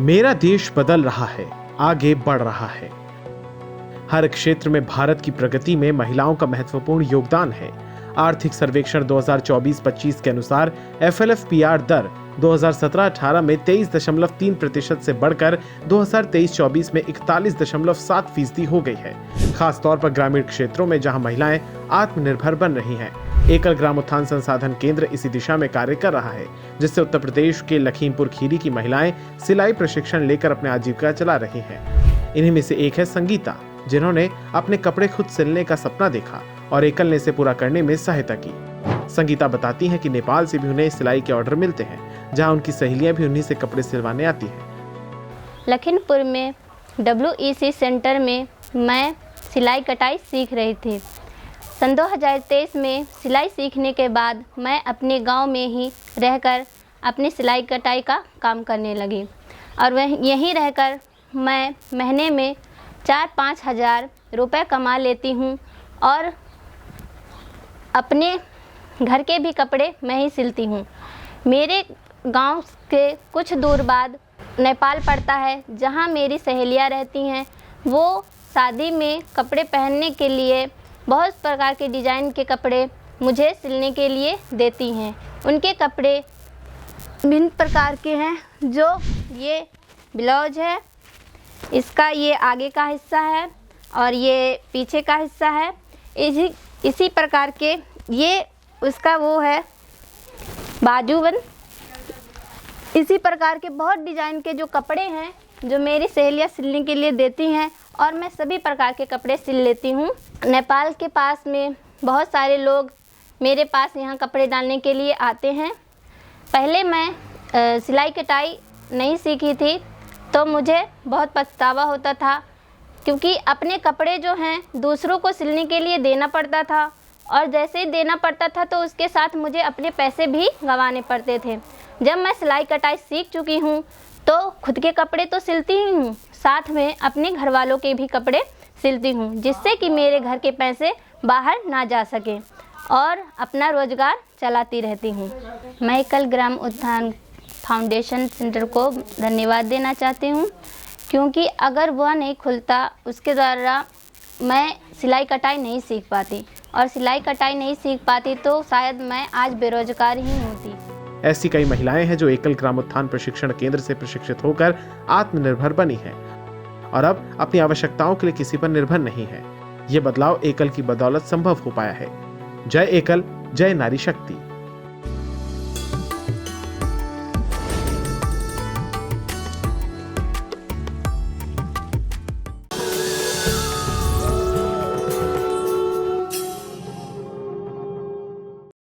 मेरा देश बदल रहा है, आगे बढ़ रहा है। हर क्षेत्र में भारत की प्रगति में महिलाओं का महत्वपूर्ण योगदान है। आर्थिक सर्वेक्षण 2024-25 के अनुसार FLFPR दर 2017-18 में 23.3% से बढ़कर 2023-24 में 41.7% हो गई है। खास तौर पर ग्रामीण क्षेत्रों में जहां महिलाएं आत्मनिर्भर बन रही हैं। एकल ग्राम उत्थान संसाधन केंद्र इसी दिशा में कार्य कर रहा है, जिससे उत्तर प्रदेश के लखीमपुर खीरी की महिलाएं सिलाई प्रशिक्षण लेकर अपने आजीविका चला रही हैं। इन्हीं में से एक है संगीता, जिन्होंने अपने कपड़े खुद सिलने का सपना देखा और एकल ने इसे पूरा करने में सहायता की। संगीता बताती हैं कि नेपाल से भी उन्हें सिलाई के ऑर्डर मिलते हैं, जहां उनकी सहेलियां भी उन्हीं से कपड़े सिलवाने आती हैं। लखीमपुर में WEC सेंटर में मैं सिलाई कटाई सीख रही थी। सन 2023 में सिलाई सीखने के बाद मैं अपने गांव में ही रहकर अपनी सिलाई कटाई का काम करने लगी और वह यहीं रहकर मैं महीने में 4-5 हज़ार रुपये कमा लेती हूं और अपने घर के भी कपड़े मैं ही सिलती हूं। मेरे गांव के कुछ दूर बाद नेपाल पड़ता है, जहां मेरी सहेलियां रहती हैं। वो शादी में कपड़े पहनने के लिए बहुत प्रकार के डिज़ाइन के कपड़े मुझे सिलने के लिए देती हैं। उनके कपड़े भिन्न प्रकार के हैं, जो ये ब्लाउज है, इसका ये आगे का हिस्सा है और ये पीछे का हिस्सा है। इसी प्रकार के ये उसका वो है बाजूबंद। इसी प्रकार के बहुत डिज़ाइन के जो कपड़े हैं, जो मेरी सहेलियाँ सिलने के लिए देती हैं और मैं सभी प्रकार के कपड़े सिल लेती हूँ। नेपाल के पास में बहुत सारे लोग मेरे पास यहाँ कपड़े डालने के लिए आते हैं। पहले मैं सिलाई कटाई नहीं सीखी थी, तो मुझे बहुत पछतावा होता था, क्योंकि अपने कपड़े जो हैं दूसरों को सिलने के लिए देना पड़ता था और जैसे ही देना पड़ता था तो उसके साथ मुझे अपने पैसे भी गंवाने पड़ते थे। जब मैं सिलाई कटाई सीख चुकी हूँ तो खुद के कपड़े तो सिलती ही हूँ, साथ में अपने घर वालों के भी कपड़े सिलती हूँ, जिससे कि मेरे घर के पैसे बाहर ना जा सकें और अपना रोजगार चलाती रहती हूँ। मैं एकल ग्राम उत्थान फाउंडेशन सेंटर को धन्यवाद देना चाहती हूँ, क्योंकि अगर वह नहीं खुलता, उसके द्वारा मैं सिलाई कटाई नहीं सीख पाती और सिलाई कटाई नहीं सीख पाती तो शायद मैं आज बेरोजगार ही होती। ऐसी कई महिलाएं हैं जो एकल ग्राम उत्थान प्रशिक्षण केंद्र से प्रशिक्षित होकर आत्मनिर्भर बनी हैं और अब अपनी आवश्यकताओं के लिए किसी पर निर्भर नहीं है। ये बदलाव एकल की बदौलत संभव हो पाया है। जय एकल, जय नारी शक्ति।